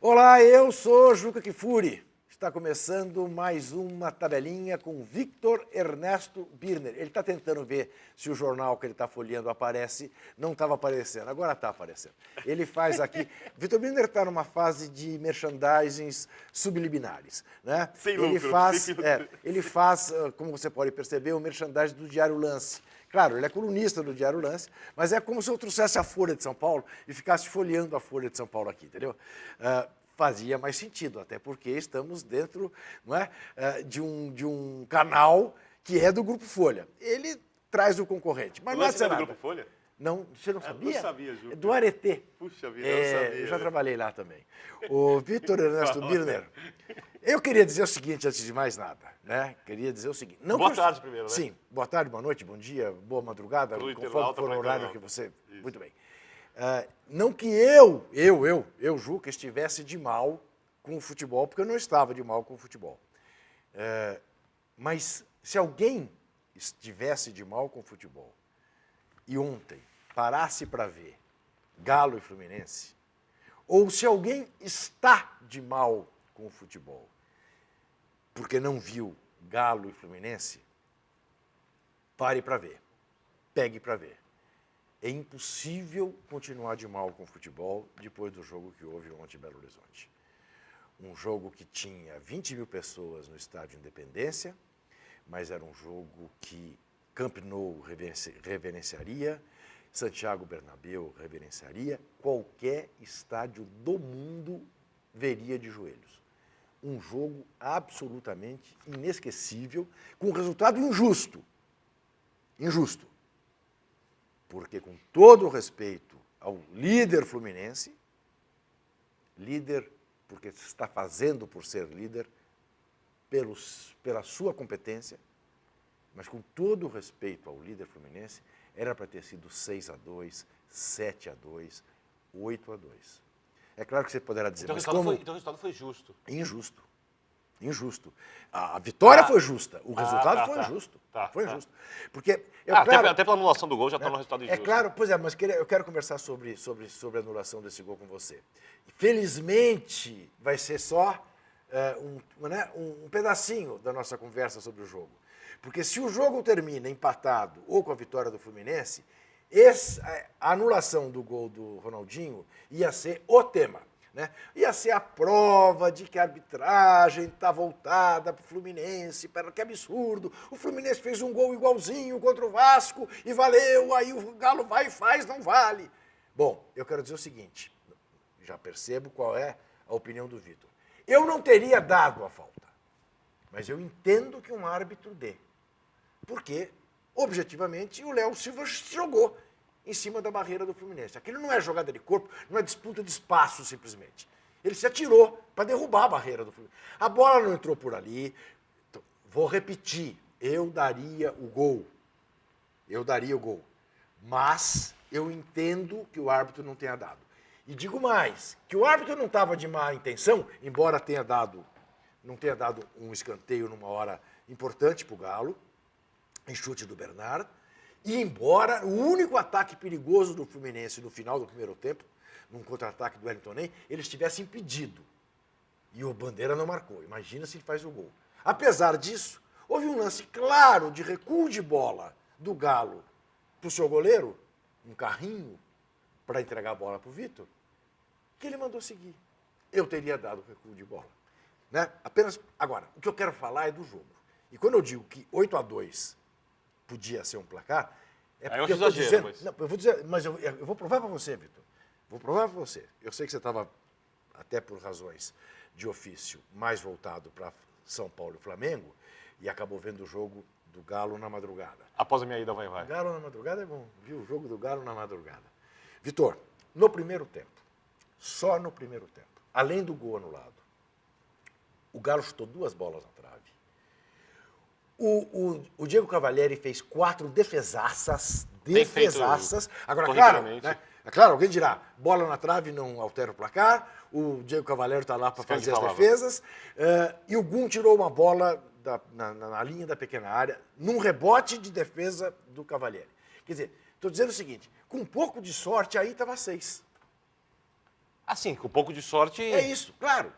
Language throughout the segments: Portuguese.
Olá, eu sou Juca Kfouri. Está começando mais uma tabelinha com Victor Ernesto Birner. Ele está tentando ver se o jornal que ele está folheando aparece. Não estava aparecendo, agora está aparecendo. Ele faz aqui... Victor Birner está numa fase de merchandisings subliminares, né? Sem lucro. Ele faz, como você pode perceber, o merchandising do Diário Lance. Claro, ele é colunista do Diário Lance, mas é como se eu trouxesse a Folha de São Paulo e ficasse folheando a Folha de São Paulo aqui, entendeu? Fazia mais sentido, até porque estamos dentro, não é, de um canal que é do Grupo Folha. Ele traz o concorrente, mas não é do Grupo Folha? Não, você não sabia? Eu sabia, Ju. É do Areté. Puxa vida, eu sabia. Eu já trabalhei lá também. O Victor Ernesto Birner. Eu queria dizer o seguinte, antes de mais nada, né? Queria dizer o seguinte. Não boa tarde primeiro, né? Sim, boa tarde, boa noite, bom dia, boa madrugada, conforme for o horário que você... Isso. Muito bem. Não que eu, Juca, estivesse de mal com o futebol, porque eu não estava de mal com o futebol. Mas se alguém estivesse de mal com o futebol e ontem parasse para ver Galo e Fluminense, ou se alguém está de mal com o futebol porque não viu Galo e Fluminense, pare para ver, pegue para ver. É impossível continuar de mal com o futebol depois do jogo que houve ontem em Belo Horizonte. Um jogo que tinha 20 mil pessoas no Estádio Independência, mas era um jogo que Camp Nou reverenciaria, Santiago Bernabéu reverenciaria, qualquer estádio do mundo veria de joelhos. Um jogo absolutamente inesquecível, com um resultado injusto. Injusto. Porque, com todo o respeito ao líder fluminense, líder porque está fazendo por ser líder, pela sua competência, mas com todo o respeito ao líder fluminense, era para ter sido 6-2, 7-2, 8-2. É claro que você poderá dizer, então, mas como... Então o resultado foi justo. Injusto. Injusto. A vitória foi justa, o resultado foi injusto. Foi injusto. Porque, claro, até pela anulação do gol já está no resultado injusto. É claro, pois é, mas eu quero conversar sobre a anulação desse gol com você. Felizmente, vai ser só um pedacinho da nossa conversa sobre o jogo. Porque se o jogo termina empatado ou com a vitória do Fluminense, a anulação do gol do Ronaldinho ia ser o tema. Né? Ia ser a prova de que a arbitragem está voltada para o Fluminense, que absurdo, o Fluminense fez um gol igualzinho contra o Vasco e valeu, aí o Galo vai e faz, não vale. Bom, eu quero dizer o seguinte, já percebo qual é a opinião do Vitor. Eu não teria dado a falta, mas eu entendo que um árbitro dê, porque, objetivamente, o Léo Silva jogou em cima da barreira do Fluminense. Aquilo não é jogada de corpo, não é disputa de espaço, simplesmente. Ele se atirou para derrubar a barreira do Fluminense. A bola não entrou por ali. Então, vou repetir, eu daria o gol. Eu daria o gol. Mas eu entendo que o árbitro não tenha dado. E digo mais, que o árbitro não estava de má intenção, embora não tenha dado um escanteio numa hora importante para o Galo, em chute do Bernard, e embora o único ataque perigoso do Fluminense no final do primeiro tempo, num contra-ataque do Wellington Ney, ele estivesse impedido. E o Bandeira não marcou. Imagina se ele faz o gol. Apesar disso, houve um lance claro de recuo de bola do Galo para o seu goleiro, um carrinho para entregar a bola para o Vitor, que ele mandou seguir. Eu teria dado o recuo de bola. Né? Apenas, agora, o que eu quero falar é do jogo. E quando eu digo que 8-2 podia ser um placar, é porque eu estou dizendo... Mas... Não, eu vou dizer, mas eu vou provar para você, Vitor. Vou provar para você. Eu sei que você estava, até por razões de ofício, mais voltado para São Paulo e Flamengo, e acabou vendo o jogo do Galo na madrugada. Após a minha ida, vai. Galo na madrugada é bom. Viu o jogo do Galo na madrugada. Vitor, no primeiro tempo, só no primeiro tempo, além do gol anulado, o Galo chutou 2 bolas na trave. O Diego Cavalieri fez 4 defesaças. Agora, claro, né? É claro, alguém dirá, bola na trave não altera o placar, o Diego Cavalieri está lá para fazer as defesas, e o Gum tirou uma bola na linha da pequena área, num rebote de defesa do Cavalieri. Quer dizer, estou dizendo o seguinte, com um pouco de sorte, aí estava 6. Assim, com um pouco de sorte... É isso, claro.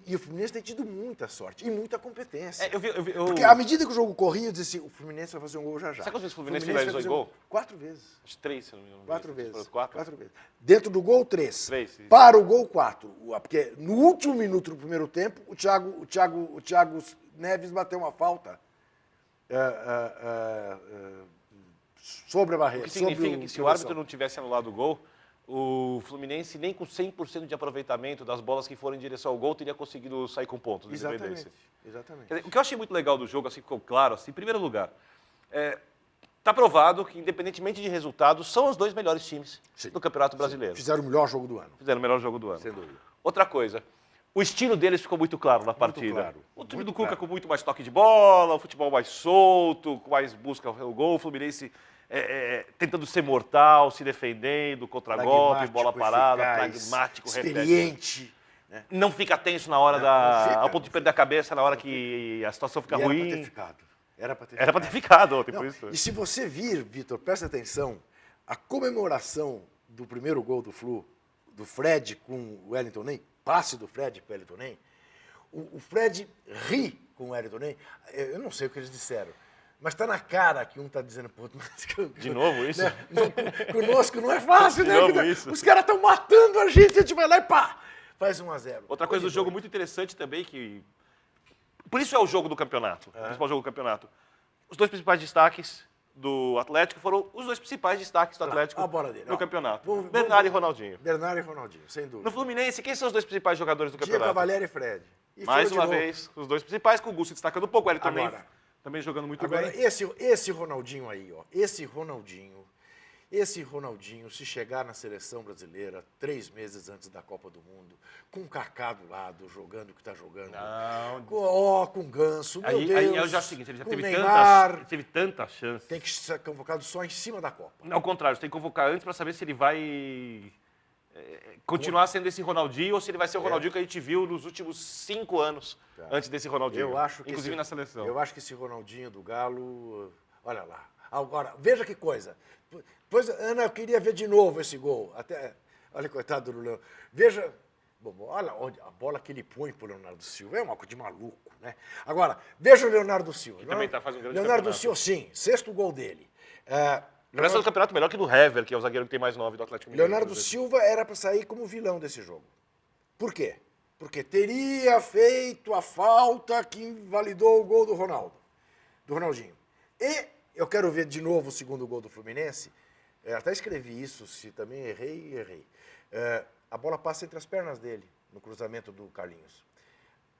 E o Fluminense tem tido muita sorte e muita competência. É, Porque à medida que o jogo corria, eu dizia assim, o Fluminense vai fazer um gol já. Sabe quantas vezes o Fluminense vai finalizou em fazer gol? 4 vezes. Acho que 3, se não me engano. 4 vezes. 4? 4 vezes. Dentro do gol, 3. 3, isso. Para o gol, 4. Porque no último minuto do primeiro tempo, o Thiago Neves bateu uma falta sobre a barreira. O que significa que se o árbitro não tivesse anulado o gol, o Fluminense, nem com 100% de aproveitamento das bolas que foram em direção ao gol, teria conseguido sair com pontos de independência. Exatamente. Quer dizer, o que eu achei muito legal do jogo, assim ficou claro, assim, em primeiro lugar, está provado que, independentemente de resultados, são os 2 melhores times do Campeonato Brasileiro. Fizeram o melhor jogo do ano. Fizeram o melhor jogo do ano. Sem dúvida. Outra coisa, o estilo deles ficou muito claro na partida. Claro. O time do Cuca com muito mais toque de bola, o futebol mais solto, com mais busca o gol, o Fluminense tentando ser mortal, se defendendo, contra-golpe, bola parada, eficaz, pragmático, experiente. Né? Não fica tenso na hora ao ponto de perder a cabeça, na hora que a situação fica ruim. Era para ter ficado. Era para ter ficado ontem, por isso. E se você vir, Vitor, presta atenção, a comemoração do primeiro gol do Flu, do Fred com o Wellington Ney, passe do Fred com o Wellington Ney, o Fred ri com o Wellington Ney, eu não sei o que eles disseram, mas está na cara que um está dizendo pro outro. De novo isso? Né? Conosco não é fácil, de né? Novo isso. Os caras estão matando a gente vai lá e pá! Faz 1-0. Outra coisa do jogo muito interessante também, que por isso é o jogo do campeonato, o principal jogo do campeonato. Os 2 principais destaques do Atlético foram os 2 principais destaques do Atlético a bola dele, no campeonato. Vamos, Bernardo e Ronaldinho. Bernardo e Ronaldinho, sem dúvida. No Fluminense, quem são os 2 principais jogadores do Diego campeonato? Cavalieri e Fred. E Mais foram uma de novo. vez, os 2 principais, com o Gusto destacando um pouco, o Wellington Agora, também jogando muito Agora, bem. esse Ronaldinho aí, ó, esse Ronaldinho, se chegar na seleção brasileira 3 meses antes da Copa do Mundo, com o Kaká do lado, jogando o que está jogando, Não. com o Ganso, meu Deus, Aí eu já acho o seguinte, ele já com teve o Neymar, tanta chance. tem que ser convocado só em cima da Copa. Ao contrário, tem que convocar antes para saber se ele vai continuar sendo esse Ronaldinho ou se ele vai ser o Ronaldinho que a gente viu nos últimos 5 anos antes desse Ronaldinho. Eu acho que inclusive na seleção. Eu acho que esse Ronaldinho do Galo, olha lá. Agora, veja que coisa. Pois, Ana, eu queria ver de novo esse gol. Olha, coitado do Leão. Veja, olha onde a bola que ele põe pro Leonardo Silva. É uma coisa de maluco, né? Agora, veja o Leonardo Silva. Que também faz um grande Leonardo campeonato. Silva, sim, 6º gol dele. Parece um campeonato melhor que do Hever, que é o zagueiro que tem mais 9 do Atlético Mineiro. Leonardo Silva era para sair como vilão desse jogo. Por quê? Porque teria feito a falta que invalidou o gol do Ronaldinho. E eu quero ver de novo o 2º gol do Fluminense. Até escrevi isso, se também errei. A bola passa entre as pernas dele, no cruzamento do Carlinhos.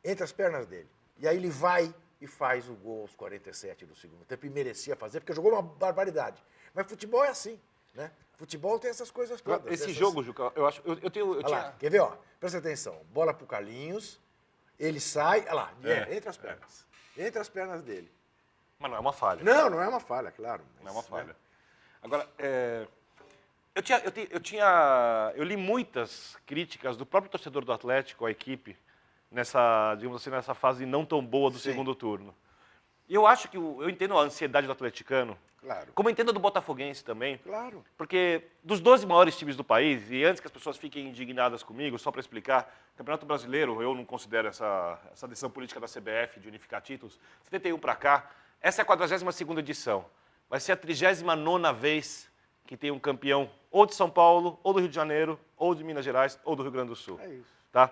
Entre as pernas dele. E aí ele vai e faz o gol aos 47 do segundo tempo. E merecia fazer, porque jogou uma barbaridade. Mas futebol é assim, né? Futebol tem essas coisas todas. Esse jogo, Juca, eu acho... Eu tinha... Lá, quer ver, ó? Presta atenção. Bola pro Carlinhos, ele sai, olha lá, entre as pernas. Entre as pernas dele. Mas não é uma falha. Não é uma falha, claro. Não é uma falha. Agora, eu li muitas críticas do próprio torcedor do Atlético à equipe nessa, digamos assim, nessa fase não tão boa do segundo turno. E eu acho que eu entendo a ansiedade do atleticano, Claro. como eu entendo a do botafoguense também. Claro. Porque dos 12 maiores times do país, e antes que as pessoas fiquem indignadas comigo, só para explicar, o Campeonato Brasileiro, eu não considero essa decisão política da CBF de unificar títulos, 71 para cá, essa é a 42ª edição. Vai ser a 39ª vez que tem um campeão ou de São Paulo, ou do Rio de Janeiro, ou de Minas Gerais, ou do Rio Grande do Sul. É isso. Tá?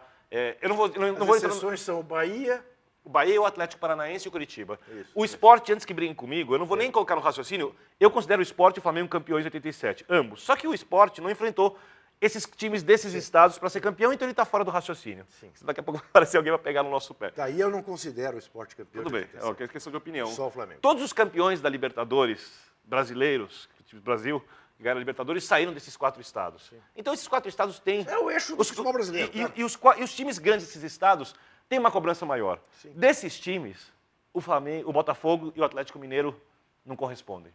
Eu não vou As exceções são o Bahia... O Bahia, o Atlético Paranaense e o Curitiba. Isso, o Sport, antes que brinque comigo, eu não vou nem colocar no raciocínio, eu considero o Sport e o Flamengo campeões de 87, ambos. Só que o Sport não enfrentou esses times desses estados para ser campeão, então ele está fora do raciocínio. Sim. Daqui a pouco vai aparecer alguém vai pegar no nosso pé. Daí eu não considero o Sport campeão. Tudo bem, é questão de opinião. Só o Flamengo. Todos os campeões da Libertadores brasileiros, do Brasil, que ganharam a Libertadores, saíram desses 4 estados. Sim. Então esses 4 estados têm... É o eixo do futebol brasileiro. E os times grandes desses estados têm uma cobrança maior. Sim. Desses times, o Flamengo, o Botafogo e o Atlético Mineiro não correspondem.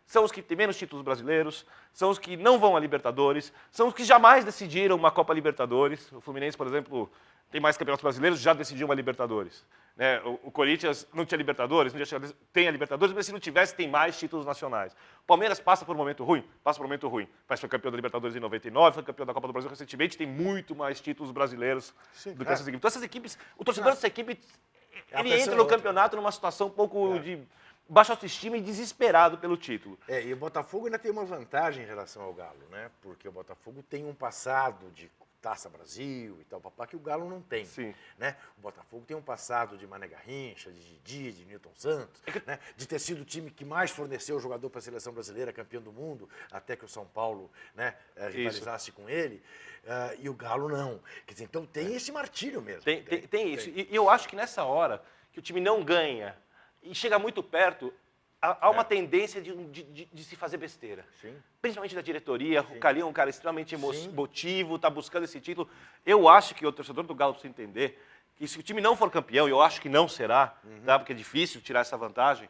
São os que têm menos títulos brasileiros, são os que não vão à Libertadores, são os que jamais decidiram uma Copa Libertadores. O Fluminense, por exemplo, tem mais campeonatos brasileiros, já decidiu uma Libertadores. Né? O Corinthians não tinha Libertadores, tem a Libertadores, mas se não tivesse, tem mais títulos nacionais. O Palmeiras passa por um momento ruim? Passa por um momento ruim. Mas foi campeão da Libertadores em 99, foi campeão da Copa do Brasil recentemente, tem muito mais títulos brasileiros do que essas equipes. Então essas equipes, o torcedor dessa equipe, ele entra no campeonato numa situação um pouco de baixa autoestima e desesperado pelo título. E o Botafogo ainda tem uma vantagem em relação ao Galo, né? Porque o Botafogo tem um passado de Taça Brasil e tal, papá, que o Galo não tem. Sim. Né? O Botafogo tem um passado de Mané Garrincha, de Didi, de Newton Santos, né? De ter sido o time que mais forneceu jogador para a seleção brasileira, campeão do mundo, até que o São Paulo, né, rivalizasse com ele. E o Galo não. Quer dizer, então tem esse martírio mesmo. Tem isso. E eu acho que nessa hora que o time não ganha e chega muito perto, há uma tendência de se fazer besteira. Sim. Principalmente da diretoria. Sim. O Carlinhos é um cara extremamente emotivo, está buscando esse título. Eu acho que o torcedor do Galo precisa entender que se o time não for campeão, e eu acho que não será, tá? Porque é difícil tirar essa vantagem,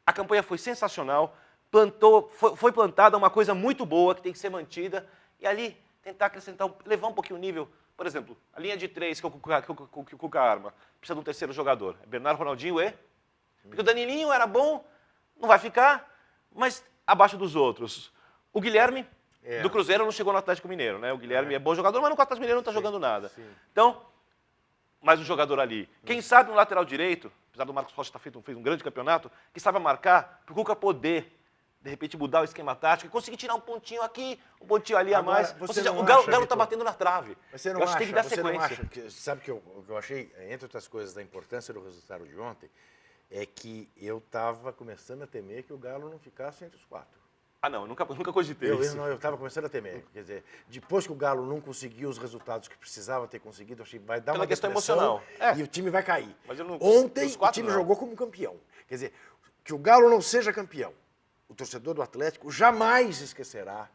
a campanha foi sensacional, foi plantada uma coisa muito boa que tem que ser mantida, e ali tentar acrescentar, levar um pouquinho o nível. Por exemplo, a linha de 3 que o Cuca arma, precisa de um terceiro jogador. É Bernardo, Ronaldinho e... Porque o Danilinho era bom, não vai ficar, mas abaixo dos outros. O Guilherme, do Cruzeiro, não chegou no Atlético Mineiro, né? O Guilherme é bom jogador, mas no Atlético Mineiro não está jogando nada. Sim. Então, mais um jogador ali. Quem sabe no lateral direito, apesar do Marcos Rocha fez um grande campeonato, que sabe marcar, para o Cuca poder, de repente, mudar o esquema tático e conseguir tirar um pontinho aqui, um pontinho ali a mais. Ou seja, o Galo está batendo na trave. Mas você não acha, que tem que dar sequência. Sabe o que eu achei, entre outras coisas, da importância do resultado de ontem, é que eu estava começando a temer que o Galo não ficasse entre os 4. Ah, não, eu nunca cogitei isso. Eu estava começando a temer. Quer dizer, depois que o Galo não conseguiu os resultados que precisava ter conseguido, achei que vai dar uma questão emocional. E o time vai cair. Mas eu não, ontem o time jogou como campeão. Quer dizer, que o Galo não seja campeão. O torcedor do Atlético jamais esquecerá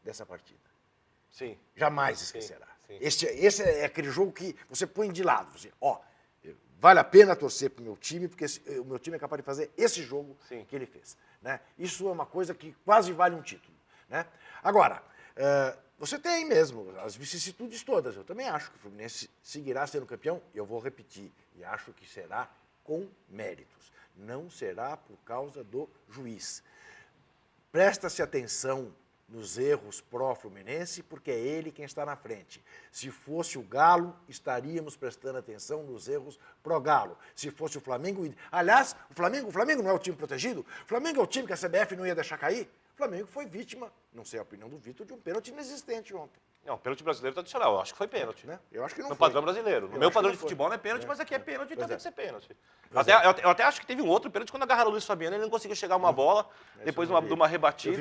dessa partida. Sim. Jamais esquecerá. Sim. Esse é aquele jogo que você põe de lado. Você, vale a pena torcer para o meu time, porque o meu time é capaz de fazer esse jogo que ele fez. Né? Isso é uma coisa que quase vale um título. Né? Agora, você tem mesmo as vicissitudes todas. Eu também acho que o Fluminense seguirá sendo campeão, e eu vou repetir, e acho que será com méritos. Não será por causa do juiz. Presta-se atenção nos erros pró-Fluminense, porque é ele quem está na frente. Se fosse o Galo, estaríamos prestando atenção nos erros pró-Galo. Se fosse o Flamengo... Aliás, o Flamengo não é o time protegido? O Flamengo é o time que a CBF não ia deixar cair? O Flamengo foi vítima, não sei a opinião do Vitor, de um pênalti inexistente ontem. Não, pênalti brasileiro tradicional, eu acho que foi pênalti. Né? Eu acho que não no foi. padrão brasileiro. No meu padrão de futebol não é pênalti, mas aqui é pênalti, então tem que ser pênalti. Eu até acho que teve um outro pênalti quando agarraram o Luiz Fabiano, ele não conseguiu chegar uma bola, depois de uma rebatida.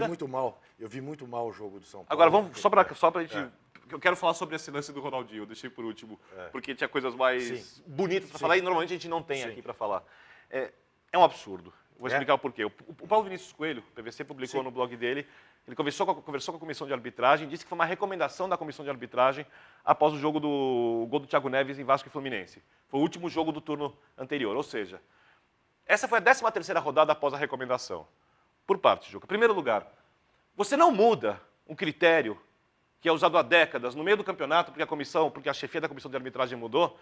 Eu vi muito mal o jogo do São Paulo. Agora, vamos, só pra gente... Eu quero falar sobre esse lance do Ronaldinho, eu deixei por último, porque tinha coisas mais bonitas para falar e normalmente a gente não tem aqui para falar. É um absurdo. Vou explicar o porquê. O Paulo Vinícius Coelho, o PVC, publicou no blog dele, ele conversou com a comissão de arbitragem, disse que foi uma recomendação da comissão de arbitragem após o jogo do gol do Thiago Neves em Vasco e Fluminense. Foi o último jogo do turno anterior, ou seja, essa foi a 13ª rodada após a recomendação. Por parte, Juca. Em primeiro lugar, você não muda um critério que é usado há décadas no meio do campeonato porque a chefia da comissão de arbitragem mudou,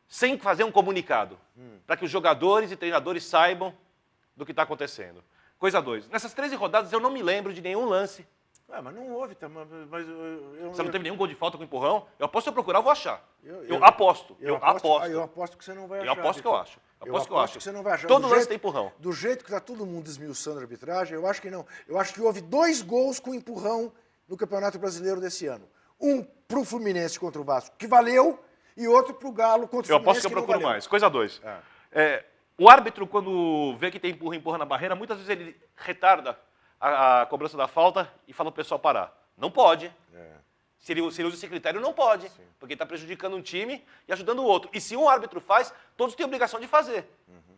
sem fazer um comunicado, para que os jogadores e treinadores saibam do que está acontecendo. Coisa 2. Nessas 13 rodadas eu não me lembro de nenhum lance. Mas não houve, mas você não teve nenhum gol de falta com empurrão? Eu aposto que eu procurar, eu vou achar. Eu aposto. Eu aposto que você não vai achar. Eu aposto que eu acho. Eu aposto que você não vai achar. Todo lance tem empurrão. Do jeito que está todo mundo esmiuçando a arbitragem, eu acho que não. Eu acho que houve 2 gols com empurrão no Campeonato Brasileiro desse ano. Um para o Fluminense contra o Vasco, que valeu, e outro para o Galo contra o Fluminense, eu aposto que eu procuro mais. Coisa 2. O árbitro, quando vê que tem empurra na barreira, muitas vezes ele retarda a cobrança da falta e fala para o pessoal parar. Não pode. Se ele usa esse critério, não pode. Sim. Porque está prejudicando um time e ajudando o outro. E se um árbitro faz, todos têm a obrigação de fazer.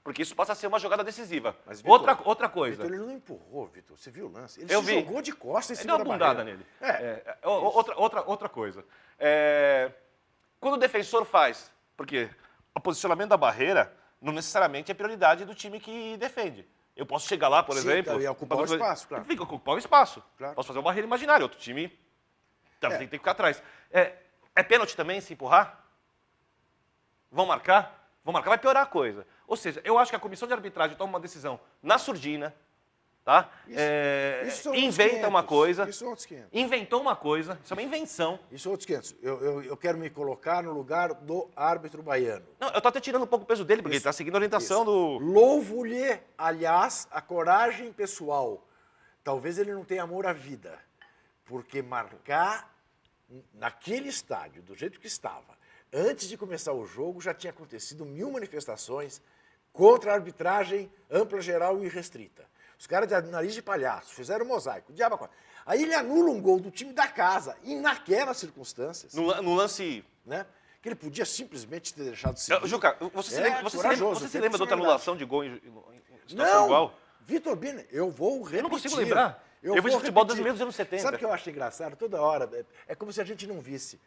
Porque isso passa a ser uma jogada decisiva. Mas, Vitor, outra coisa. Vitor, ele não empurrou, Vitor. Você viu o lance? Ele jogou de costas em cima da barreira. Ele deu uma bundada nele. Outra coisa. Quando o defensor faz, porque o posicionamento da barreira não necessariamente é prioridade do time que defende. Eu posso chegar lá, por exemplo... E ocupar o espaço, claro. Fica ocupar o espaço. Claro. Posso fazer uma barreira imaginária. Outro time tem que ficar atrás. É pênalti também se empurrar? Vão marcar? Vão marcar, vai piorar a coisa. Ou seja, eu acho que a comissão de arbitragem toma uma decisão na surdina, tá? Isso são Inventa uma coisa. Isso são outros 500. Inventou uma coisa, isso é uma invenção. Isso são outros 500. Eu quero me colocar no lugar do árbitro baiano. Não, eu tô até tirando um pouco o peso dele, porque ele está seguindo a orientação do... Louvo-lhe, aliás, a coragem pessoal. Talvez ele não tenha amor à vida, porque marcar naquele estádio, do jeito que estava, antes de começar o jogo, já tinha acontecido 1000 manifestações contra a arbitragem ampla, geral e restrita. Os caras de nariz de palhaço fizeram um mosaico, diabo quatro. Aí ele anula um gol do time da casa, e naquelas circunstâncias... No lance... Né? Que ele podia simplesmente ter deixado de seguir. Juca, você se lembra de outra anulação de gol em situação não, igual? Vitor Bini, eu vou repetir. Eu não consigo lembrar. Eu vi vou futebol repetir. desde os anos 70. Sabe o que eu acho engraçado? Toda hora, é como se a gente não visse.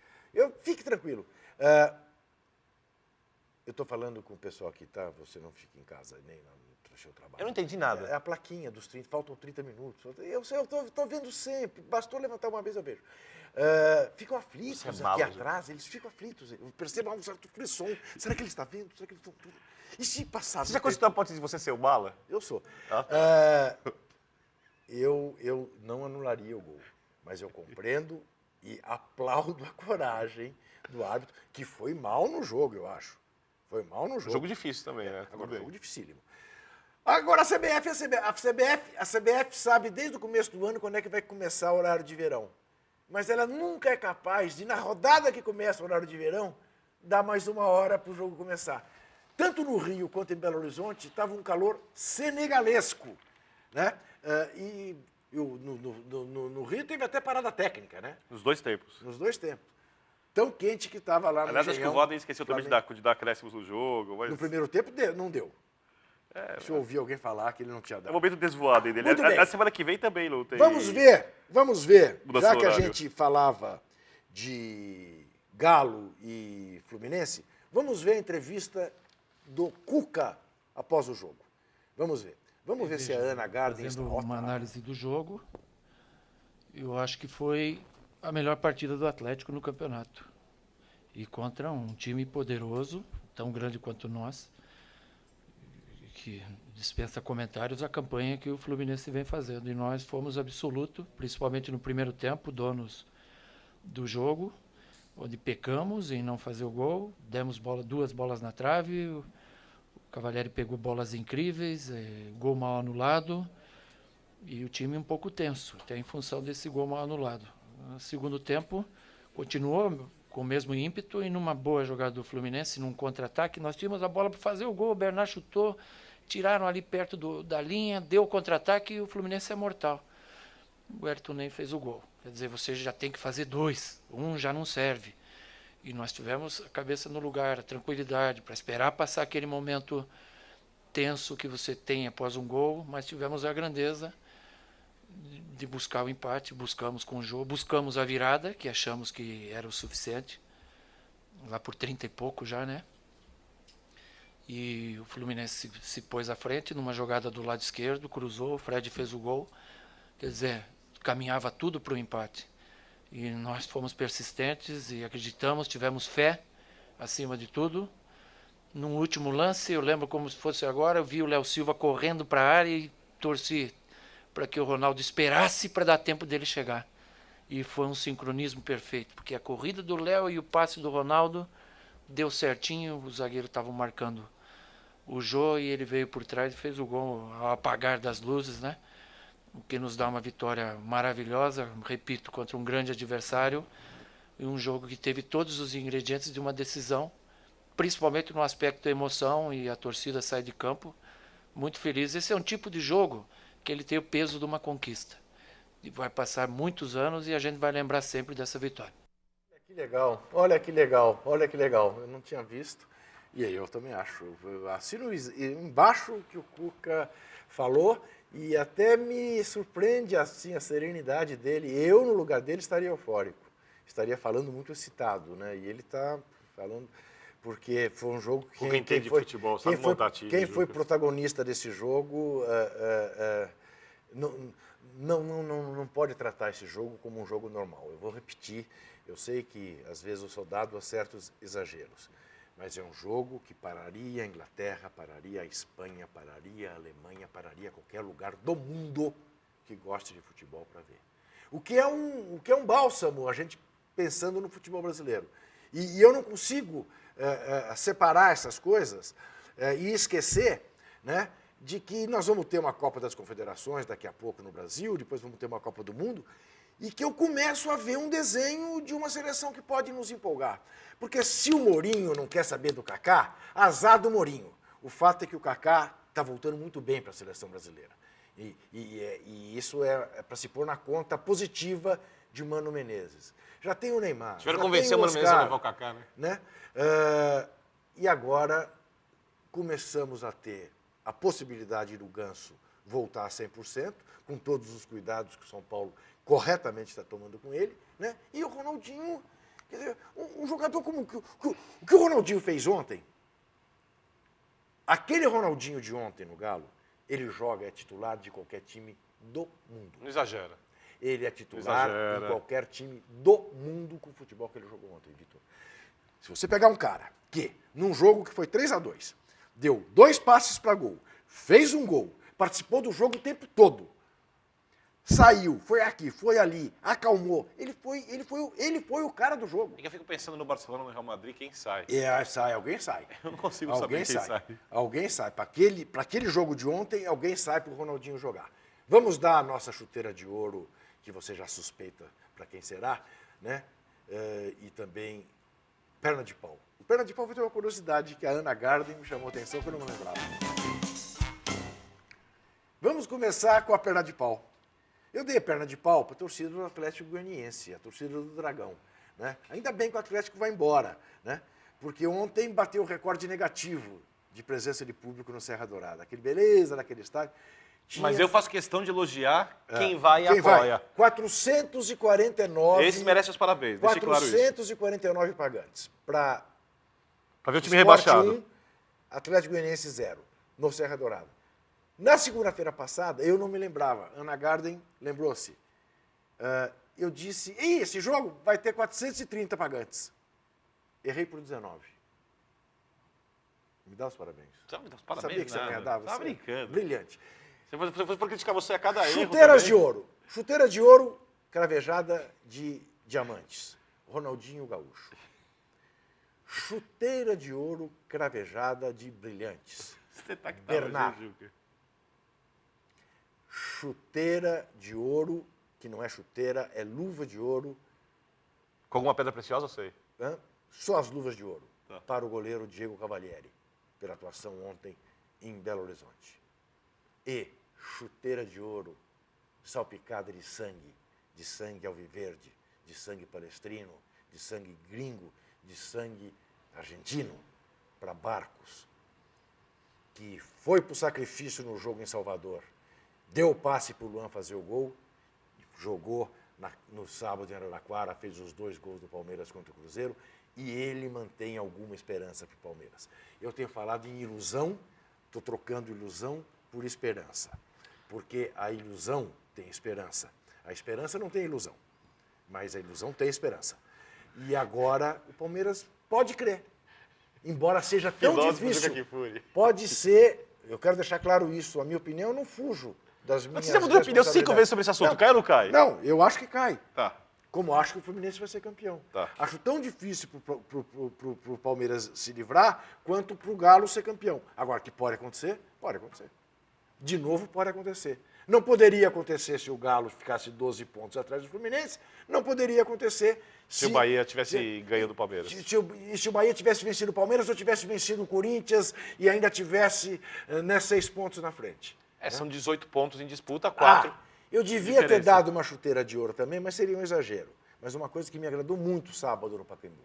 Fique tranquilo. Eu estou falando com o pessoal aqui, tá? Você não fica em casa, nem no seu trabalho. Eu não entendi nada. É a plaquinha dos 30, faltam 30 minutos. Eu estou vendo sempre, bastou levantar uma vez, eu vejo. Ficam aflitos aqui atrás, eles ficam aflitos. Eu percebo um certo frisson. Será que ele está vendo? Será que eles estão tudo? E se passar... Você já considerou a hipótese de você ser o bala? Eu sou. Ah. Eu não anularia o gol, mas eu compreendo e aplaudo a coragem do árbitro, que foi mal no jogo, eu acho. Foi mal no jogo. Jogo difícil também, né? Agora, jogo dificílimo. Agora, a CBF sabe desde o começo do ano quando é que vai começar o horário de verão. Mas ela nunca é capaz de, na rodada que começa o horário de verão, dar mais uma hora para o jogo começar. Tanto no Rio quanto em Belo Horizonte, estava um calor senegalesco. Né? No Rio teve até parada técnica, né? Nos dois tempos. Nos dois tempos. Tão quente que estava lá no Aliás, acho que o Engenhão, Roden esqueceu também de dar acréscimos no jogo. Mas... No primeiro tempo não deu. Deixa eu ouvir alguém falar que ele não tinha dado. É um momento desvoado dele. Muito bem. A semana que vem também não tem... Vamos ver. Mudança Já que a horário. gente falava de Galo e Fluminense, vamos ver a entrevista do Cuca após o jogo. Vamos ver. Vamos ver se a Ana Garden está fazendo uma análise do jogo. Eu acho que foi a melhor partida do Atlético no campeonato. E contra um time poderoso, tão grande quanto nós, que dispensa comentários a campanha que o Fluminense vem fazendo. E nós fomos absoluto, principalmente no primeiro tempo, donos do jogo, onde pecamos em não fazer o gol, demos duas bolas na trave, o Cavalieri pegou bolas incríveis, gol mal anulado, e o time um pouco tenso, até em função desse gol mal anulado. No segundo tempo, continuou com o mesmo ímpeto e numa boa jogada do Fluminense, num contra-ataque, nós tínhamos a bola para fazer o gol, o Bernard chutou, tiraram ali perto da linha, deu o contra-ataque e o Fluminense é mortal. O Ayrton nem fez o gol. Quer dizer, você já tem que fazer dois, um já não serve. E nós tivemos a cabeça no lugar, a tranquilidade, para esperar passar aquele momento tenso que você tem após um gol, mas tivemos a grandeza de buscar o empate, buscamos com o jogo, buscamos a virada, que achamos que era o suficiente, lá por 30 e pouco já, né? E o Fluminense se pôs à frente numa jogada do lado esquerdo, cruzou, o Fred fez o gol, quer dizer, caminhava tudo para o empate. E nós fomos persistentes e acreditamos, tivemos fé, acima de tudo. No último lance, eu lembro como se fosse agora, eu vi o Léo Silva correndo para a área e torci para que o Ronaldo esperasse para dar tempo dele chegar. E foi um sincronismo perfeito, porque a corrida do Léo e o passe do Ronaldo deu certinho, os zagueiros estavam marcando o Jô e ele veio por trás e fez o gol ao apagar das luzes, né? O que nos dá uma vitória maravilhosa, repito, contra um grande adversário, e um jogo que teve todos os ingredientes de uma decisão, principalmente no aspecto da emoção, e a torcida sai de campo muito feliz. Esse é um tipo de jogo que ele tem o peso de uma conquista. E vai passar muitos anos e a gente vai lembrar sempre dessa vitória. Que legal, olha que legal, olha que legal. Eu não tinha visto, e aí eu também acho. Eu assino embaixo o que o Cuca falou, e até me surpreende assim a serenidade dele. Eu, no lugar dele, estaria eufórico. Estaria falando muito excitado, né? E ele está falando... Porque foi um jogo que... Quem foi futebol, sabe montar time. Quem foi protagonista desse jogo não pode tratar esse jogo como um jogo normal. Eu vou repetir, eu sei que às vezes o soldado há certos exageros. Mas é um jogo que pararia a Inglaterra, pararia a Espanha, pararia a Alemanha, pararia qualquer lugar do mundo que goste de futebol para ver. O que é um bálsamo, a gente pensando no futebol brasileiro. E eu não consigo separar essas coisas e esquecer, né, de que nós vamos ter uma Copa das Confederações daqui a pouco no Brasil, depois vamos ter uma Copa do Mundo, e que eu começo a ver um desenho de uma seleção que pode nos empolgar. Porque se o Mourinho não quer saber do Kaká, azar do Mourinho. O fato é que o Kaká está voltando muito bem para a seleção brasileira. E isso é para se pôr na conta positiva de Mano Menezes. Já tem o Neymar. Tiveram que convencer o Mano Menezes a levar o Kaká, né? E agora começamos a ter a possibilidade do Ganso voltar a 100%, com todos os cuidados que o São Paulo corretamente está tomando com ele, né? E o Ronaldinho, quer dizer, um jogador como o que o Ronaldinho fez ontem, aquele Ronaldinho de ontem no Galo, ele joga, é titular de qualquer time do mundo. Não exagera. Ele é titular em qualquer time do mundo com o futebol que ele jogou ontem, Vitor. Se você pegar um cara que, num jogo que foi 3-2, deu 2 passes para gol, fez um gol, participou do jogo o tempo todo, saiu, foi aqui, foi ali, acalmou, ele foi o cara do jogo. Eu fico pensando no Barcelona, no Real Madrid, quem sai? Alguém sai. Eu não consigo saber quem sai. Alguém sai. Para aquele jogo de ontem, alguém sai para o Ronaldinho jogar. Vamos dar a nossa chuteira de ouro, que você já suspeita para quem será, né? E também perna de pau. O perna de pau foi uma curiosidade que a Ana Garden me chamou a atenção, que eu não me lembrava. Vamos começar com a perna de pau. Eu dei a perna de pau para a torcida do Atlético Goianiense, a torcida do Dragão, né? Ainda bem que o Atlético vai embora, né? Porque ontem bateu o recorde negativo de presença de público no Serra Dourada. Aquele beleza daquele estádio. Mas eu faço questão de elogiar quem vai e apoia. 449. Esse merece os parabéns, deixe claro isso. 449 pagantes. Para ver o time rebaixado. 1, Atlético Goianiense 0, no Serra Dourada. Na segunda-feira passada, eu não me lembrava. Ana Garden lembrou-se. Eu disse, esse jogo vai ter 430 pagantes. Errei por 19. Me dá os parabéns. Me dá os parabéns. Sabia que você não ia dar? Tá brincando. Brilhante. Se for criticar você a cada erro. Chuteiras de ouro. Chuteira de ouro, cravejada de diamantes. Ronaldinho Gaúcho. Chuteira de ouro, cravejada de brilhantes. Você tá que tá Bernard. hoje, Chuteira de ouro, que não é chuteira, é luva de ouro. Com alguma pedra preciosa, eu sei. Só as luvas de ouro. Tá. Para o goleiro Diego Cavalieri, pela atuação ontem em Belo Horizonte. E chuteira de ouro salpicada de sangue alviverde, de sangue palestrino, de sangue gringo, de sangue argentino, para Barcos, que foi para o sacrifício no jogo em Salvador, deu o passe para o Luan fazer o gol, jogou no sábado em Araraquara, fez os 2 gols do Palmeiras contra o Cruzeiro, e ele mantém alguma esperança para o Palmeiras. Eu tenho falado em ilusão, estou trocando ilusão por esperança, porque a ilusão tem esperança. A esperança não tem ilusão, mas a ilusão tem esperança. E agora o Palmeiras pode crer, embora seja tão difícil. Pode ser, eu quero deixar claro isso, a minha opinião, eu não fujo das minhas. Mas você já mudou de opinião 5 vezes sobre esse assunto, cai ou não cai? Não, eu acho que cai. Tá. Como acho que o Fluminense vai ser campeão. Tá. Acho tão difícil para o Palmeiras se livrar quanto para o Galo ser campeão. Agora, que pode acontecer? Pode acontecer. De novo, pode acontecer. Não poderia acontecer se o Galo ficasse 12 pontos atrás do Fluminense. Não poderia acontecer se o Bahia tivesse ganho do Palmeiras. Se o Bahia tivesse vencido o Palmeiras ou tivesse vencido o Corinthians e ainda tivesse 6 pontos na frente. São 18 pontos em disputa, 4. Eu devia ter dado uma chuteira de ouro também, mas seria um exagero. Mas uma coisa que me agradou muito sábado no Pacaembu.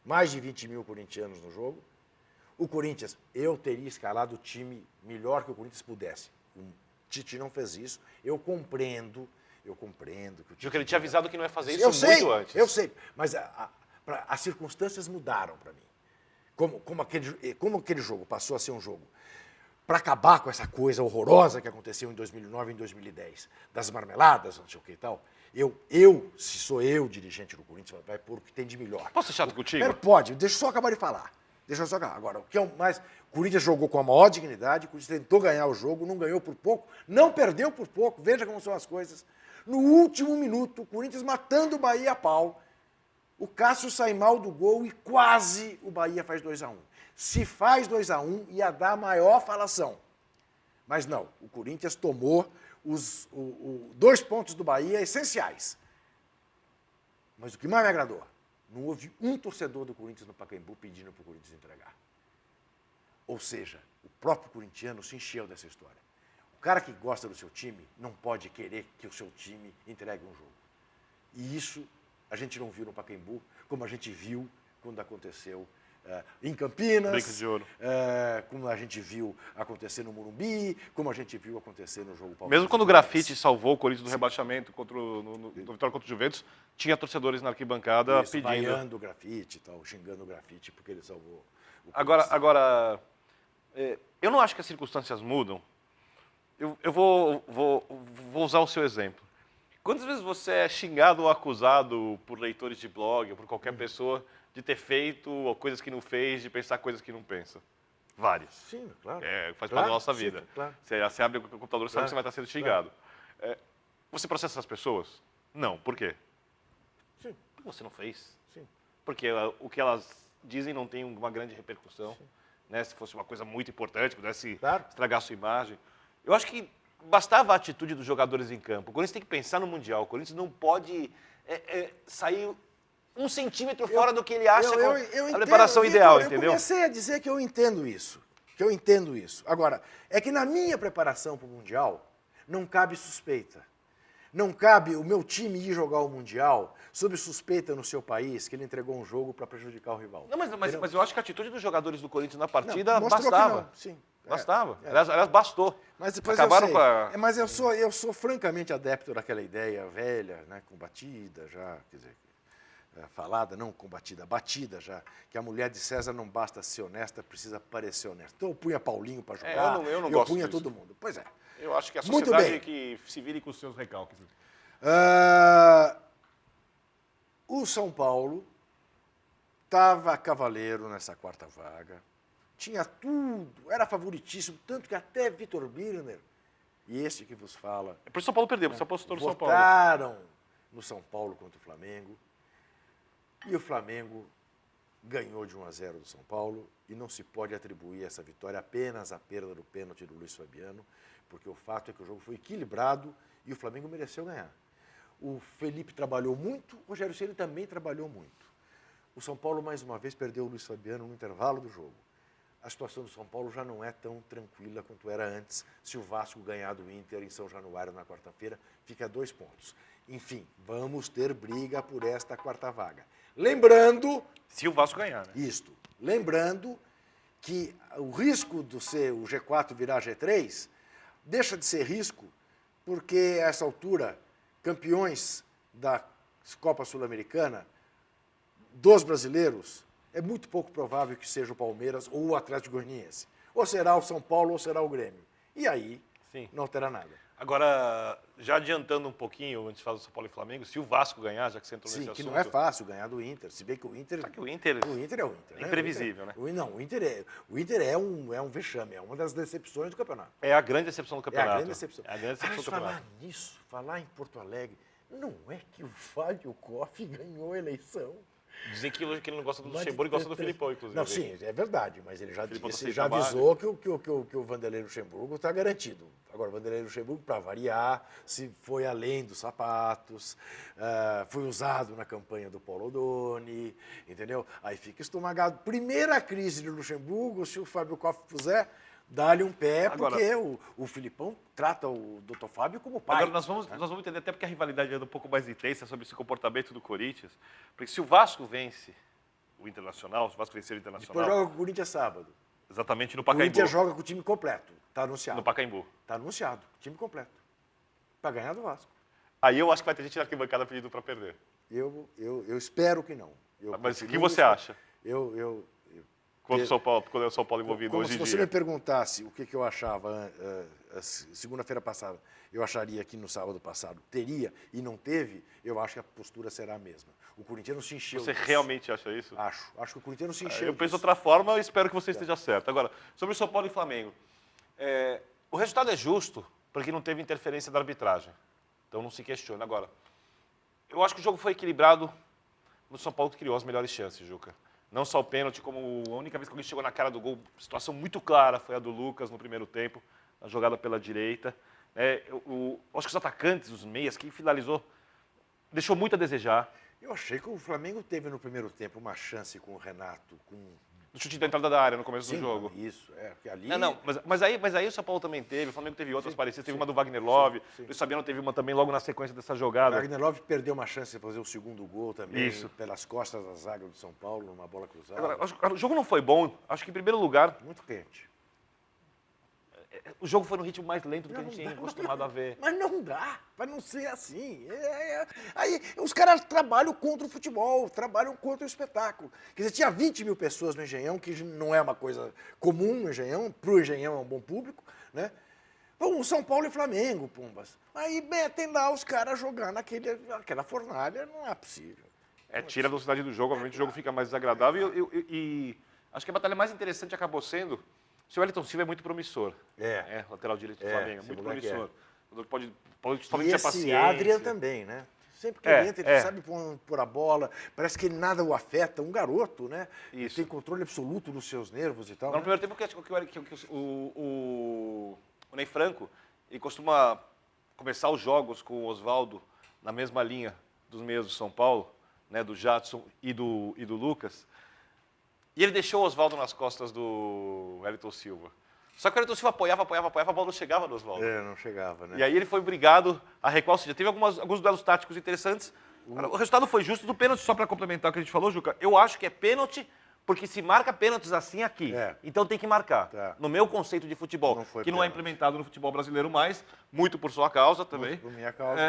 Mais de 20 mil corintianos no jogo. O Corinthians, eu teria escalado o time melhor que o Corinthians pudesse. O Tite não fez isso. Eu compreendo que o Tite... Porque ele tinha avisado que não ia fazer isso muito antes. Eu sei, mas as circunstâncias mudaram para mim. Como aquele jogo passou a ser um jogo para acabar com essa coisa horrorosa que aconteceu em 2009 e em 2010, das marmeladas, não sei o que e tal, se sou eu dirigente do Corinthians, vai pôr o que tem de melhor. Posso ser chato contigo? Pode, deixa eu só acabar de falar. Deixa eu só acabar. Agora, o que é o mais... O Corinthians jogou com a maior dignidade, o Corinthians tentou ganhar o jogo, não ganhou por pouco, não perdeu por pouco, veja como são as coisas. No último minuto, o Corinthians matando o Bahia a pau, o Cássio sai mal do gol e quase o Bahia faz 2-1. Se faz 2-1, ia dar a maior falação. Mas não, o Corinthians tomou os 2 pontos do Bahia essenciais. Mas o que mais me agradou, não houve um torcedor do Corinthians no Pacaembu pedindo para o Corinthians entregar. Ou seja, o próprio corintiano se encheu dessa história. O cara que gosta do seu time não pode querer que o seu time entregue um jogo. E isso a gente não viu no Pacaembu, como a gente viu quando aconteceu em Campinas, Brinco de ouro. como a gente viu acontecer no Morumbi, como a gente viu acontecer no jogo Palmeiras. Mesmo quando o grafite salvou o Corinthians do rebaixamento no vitória contra o Juventus, tinha torcedores na arquibancada Isso, pedindo. vaiando o grafite e tal, xingando o grafite porque ele salvou o Agora, eu não acho que as circunstâncias mudam. Eu vou usar o seu exemplo. Quantas vezes você é xingado ou acusado por leitores de blog ou por qualquer pessoa de ter feito coisas que não fez, de pensar coisas que não pensa? Várias. Sim, claro. Faz Claro, parte da nossa sim, vida. claro. Você abre o computador e sabe que você vai estar sendo xingado. Você processa essas pessoas? Não. Por quê? Sim. Porque você não fez. Sim. Porque o que elas dizem não tem uma grande repercussão. Né? Se fosse uma coisa muito importante, pudesse Claro. estragar a sua imagem. Eu acho que bastava a atitude dos jogadores em campo. O Corinthians tem que pensar no Mundial. O Corinthians não pode sair 1 centímetro fora do que ele acha a preparação ideal, entendeu? Eu comecei a dizer que eu entendo isso. Agora, é que na minha preparação para o Mundial, não cabe suspeita. Não cabe o meu time ir jogar o Mundial sob suspeita no seu país que ele entregou um jogo para prejudicar o rival. Não, mas eu acho que a atitude dos jogadores do Corinthians na partida Não, mostrou bastava. que não. Sim. Bastava. Aliás, bastou. Mas depois Acabaram eu sei. com a... Mas eu sou francamente adepto daquela ideia velha, né, combatida já, quer dizer, falada, não combatida, batida já, que a mulher de César não basta ser honesta, precisa parecer honesta. Então eu punha Paulinho para jogar, eu não eu gosto punha disso. todo mundo. Pois é. Eu acho que a Muito sociedade bem. que se vire com os seus recalques. O São Paulo estava cavaleiro nessa 4ª vaga, tinha tudo, era favoritíssimo, tanto que até Vitor Birner e este que vos fala É por isso que o São Paulo perdeu, por isso apostou no São Paulo. votaram no São Paulo contra o Flamengo. E o Flamengo ganhou de 1-0 do São Paulo e não se pode atribuir essa vitória apenas à perda do pênalti do Luiz Fabiano, porque o fato é que o jogo foi equilibrado e o Flamengo mereceu ganhar. O Felipe trabalhou muito, o Rogério Ceni também trabalhou muito. O São Paulo, mais uma vez, perdeu o Luiz Fabiano no intervalo do jogo. A situação do São Paulo já não é tão tranquila quanto era antes. Se o Vasco ganhar do Inter em São Januário na quarta-feira, fica a 2 pontos. Enfim, vamos ter briga por esta 4ª vaga. Lembrando... Se o Vasco ganhar, né? Lembrando que o risco de ser o G4 virar G3 deixa de ser risco porque, a essa altura, campeões da Copa Sul-Americana, dos brasileiros, é muito pouco provável que seja o Palmeiras ou o Atlético Goianiense. Ou será o São Paulo ou será o Grêmio. E aí, Sim. não terá nada. Agora, já adiantando um pouquinho, antes de falar do São Paulo e Flamengo, se o Vasco ganhar, já que você entrou Sim, nesse que assunto... não é fácil ganhar do Inter, se bem que o Inter... O Inter O Inter é o Inter, né? imprevisível, né? Não, o Inter é um vexame, é uma das decepções do campeonato. É a grande decepção do É campeonato. a grande decepção. É a grande decepção Mas do campeonato. falar nisso, falar em Porto Alegre, não é que o Fábio Koff ganhou a eleição. Dizem que ele não gosta do Luxemburgo e gosta do Filipão, inclusive. Não, sim, é verdade, mas ele já Filipão tá disse, sem já trabalho. avisou que o Vanderlei Luxemburgo está garantido. Agora, o Vanderlei Luxemburgo, para variar, se foi além dos sapatos, foi usado na campanha do Paulo Odoni, entendeu? Aí fica estomagado. Primeira crise de Luxemburgo, se o Fábio Koff puser, dá-lhe um pé, Agora- porque o Filipão trata o Dr. Fábio como pai. Agora, nós vamos entender até porque a rivalidade anda um pouco mais intensa sobre esse comportamento do Corinthians. Porque se o Vasco vence o Internacional, se o Vasco vencer o Depois Internacional, joga com o Corinthians sábado. exatamente no O Pacaembu. Corinthians joga com o time completo. Está anunciado. No Pacaembu. Está anunciado. Time completo. Para ganhar do Vasco. Aí eu acho que vai ter gente na arquibancada pedindo para perder. Eu espero que não. Mas o que você acha? Quando o São Paulo envolvido Como hoje se em você dia. me perguntasse o que eu achava segunda-feira passada, eu acharia que no sábado passado teria e não teve, eu acho que a postura será a mesma. O corintiano se encheu Você disso. realmente acha isso? Acho que o corintiano se encheu Eu penso de disso. outra forma, eu espero que você esteja certo. Agora, sobre o São Paulo e Flamengo. O resultado é justo porque não teve interferência da arbitragem. Então não se questiona. Agora, eu acho que o jogo foi equilibrado no São Paulo que criou as melhores chances, Juca. Não só o pênalti, como a única vez que alguém chegou na cara do gol, situação muito clara, foi a do Lucas no primeiro tempo, a jogada pela direita. Eu acho que os atacantes, os meias, quem finalizou, deixou muito a desejar. Eu achei que o Flamengo teve no primeiro tempo uma chance com o Renato, No chute da entrada da área, no começo Sim, do jogo. Isso, porque ali... Não, mas aí o São Paulo também teve, o Flamengo teve outras parecidas, teve uma do Wagner Love, o Luiz Fabiano teve uma também logo na sequência dessa O jogada. Wagner Love perdeu uma chance de fazer o segundo gol também, Isso. pelas costas da zaga do São Paulo, numa bola cruzada. Agora, o jogo não foi bom, acho que em primeiro lugar, Muito quente. o jogo foi no ritmo mais lento do que a gente tinha acostumado a ver. Mas não dá, para não ser assim. Aí os caras trabalham contra o futebol, trabalham contra o espetáculo. Quer dizer, tinha 20 mil pessoas no Engenhão, que não é uma coisa comum no Engenhão, para o Engenhão é um bom público, né? Bom, São Paulo e Flamengo, Pumbas. Aí metem lá os caras jogando aquela fornalha, não é possível. Tira a velocidade do jogo, obviamente o jogo fica mais desagradável e acho que a batalha mais interessante acabou sendo. O seu Wellington Silva é muito promissor. Lateral direito do Flamengo, esse muito moleque promissor. Pode E somente ter esse paciência. Adrian também, né? Sempre que ele entra, ele é. sabe pôr a bola, parece que nada o afeta, um garoto, né? Isso. Tem controle absoluto dos seus nervos e tal. No né? primeiro tempo, que o Ney Franco, ele costuma começar os jogos com o Oswaldo na mesma linha dos meias do São Paulo, né, do Jadson e do Lucas. E ele deixou o Oswaldo nas costas do Wellington Silva. Só que o Wellington Silva apoiava, a bola não chegava no Oswaldo. Não chegava, né? E aí ele foi obrigado a recuar. Ou seja, teve alguns duelos táticos interessantes. O resultado foi justo do pênalti, só para complementar o que a gente falou, Juca. Eu acho que é pênalti porque se marca pênaltis assim aqui. Então tem que marcar. Tá. No meu conceito de futebol, Não foi que não é pênalti. implementado no futebol brasileiro mais, muito por sua causa também. Por minha causa.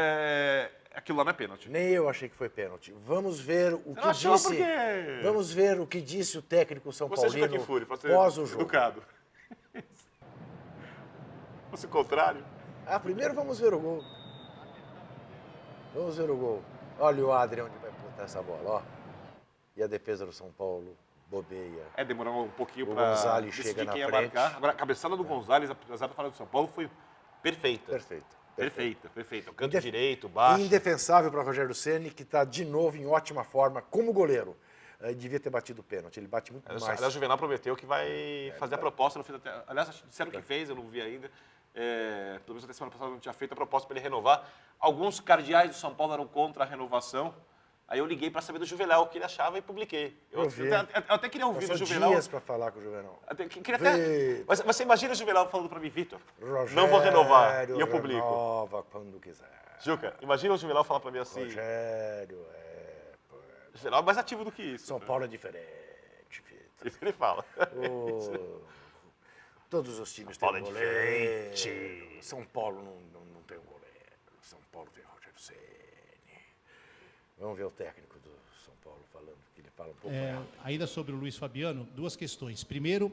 Aquilo lá não é pênalti. Nem eu achei que foi pênalti. Vamos ver o que não achou disse. porque- Vamos ver o que disse o técnico São Você Juca Paulino Kifuri, pode ser pós o jogo. educado. Fosse o contrário. Primeiro vamos ver o gol. Vamos ver o gol. Olha o Adrian onde vai botar essa bola, ó. E a defesa do São Paulo bobeia. Demorou um pouquinho O para Gonzalez decidir chega na quem ia frente. marcar. Agora, a cabeçada do Gonzalez, apesar de falar do São Paulo, foi perfeita. Perfeita. O canto direito, baixo. Indefensável para Rogério Ceni, que está de novo em ótima forma como goleiro. Devia ter batido o pênalti, ele bate muito mais. Aliás, o Juvenal prometeu que vai fazer a proposta. Não fez até, aliás, disseram que fez, eu não vi ainda. Pelo menos até semana passada não tinha feito a proposta para ele renovar. Alguns cardeais do São Paulo eram contra a renovação. Aí eu liguei para saber do Juvenal o que ele achava e publiquei. Eu até queria ouvir do Juvenal. Dias para falar com o Juvenal. Mas você imagina o Juvenal falando para mim, Vitor, Rogério, não vou renovar. E eu publico. Renova quando quiser. Juca, imagina o Juvenal falar para mim assim. Rogério, O Juvenal é mais ativo do que isso. São Paulo é diferente, Vitor. Isso que ele fala. Todos os times São têm Paulo um é goleiro. diferente. São Paulo não tem um goleiro. São Paulo tem Rogério Ceni. Vamos ver o técnico do São Paulo falando, que ele fala um pouco mais rápido. Ainda sobre o Luiz Fabiano, duas questões. Primeiro,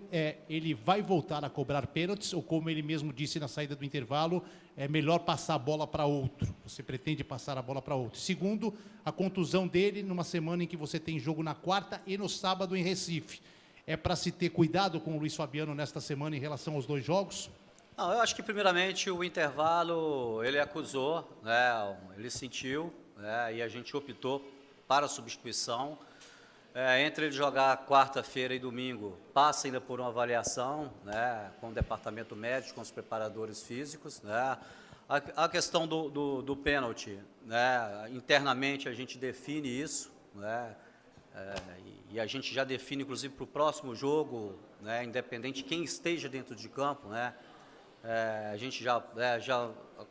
ele vai voltar a cobrar pênaltis, ou como ele mesmo disse na saída do intervalo, é melhor passar a bola para outro. Você pretende passar a bola para outro. Segundo, a contusão dele numa semana em que você tem jogo na quarta e no sábado em Recife. É para se ter cuidado com o Luiz Fabiano nesta semana em relação aos dois jogos? Não, eu acho que primeiramente o intervalo ele acusou, né, ele sentiu, né, e a gente optou para a substituição. Entre ele jogar quarta-feira e domingo, passa ainda por uma avaliação, né, com o departamento médico, com os preparadores físicos. Né. A questão do pênalti, né, internamente a gente define isso, né, e a gente já define, inclusive, para o próximo jogo, né, independente de quem esteja dentro de campo, né, a gente já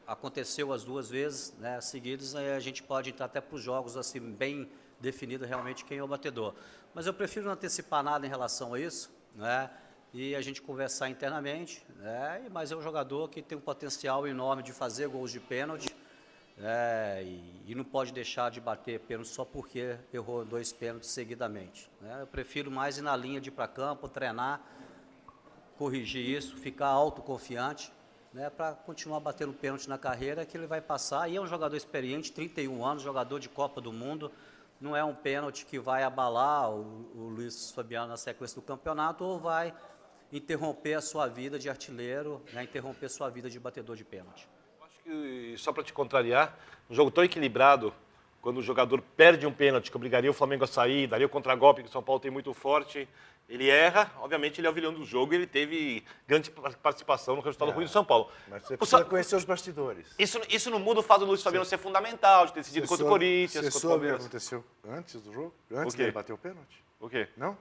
aconteceu as duas vezes, né, seguidas, a gente pode entrar até para os jogos assim, bem definido realmente quem é o batedor. Mas eu prefiro não antecipar nada em relação a isso, né, e a gente conversar internamente, né, mas é um jogador que tem um potencial enorme de fazer gols de pênalti, e não pode deixar de bater pênalti só porque errou 2 pênaltis seguidamente. Né? Eu prefiro mais ir na linha de ir para campo, treinar, corrigir isso, ficar autoconfiante, né, para continuar batendo pênalti na carreira, que ele vai passar. E é um jogador experiente, 31 anos, jogador de Copa do Mundo. Não é um pênalti que vai abalar o Luiz Fabiano na sequência do campeonato ou vai interromper a sua vida de artilheiro, né, interromper a sua vida de batedor de pênalti. Acho que, só para te contrariar, um jogo tão equilibrado, quando o jogador perde um pênalti que obrigaria o Flamengo a sair, daria o contragolpe que o São Paulo tem muito forte, ele erra, obviamente ele é o vilão do jogo e ele teve grande participação no resultado ruim do São Paulo. Mas você precisa conhecer os bastidores. Isso não muda o fato do Luiz Fabiano ser fundamental, de ter decidido contra o Corinthians, Você contra o soube o que Palmeiras. aconteceu antes do jogo? Antes O quê? dele bater o pênalti? O quê? Não?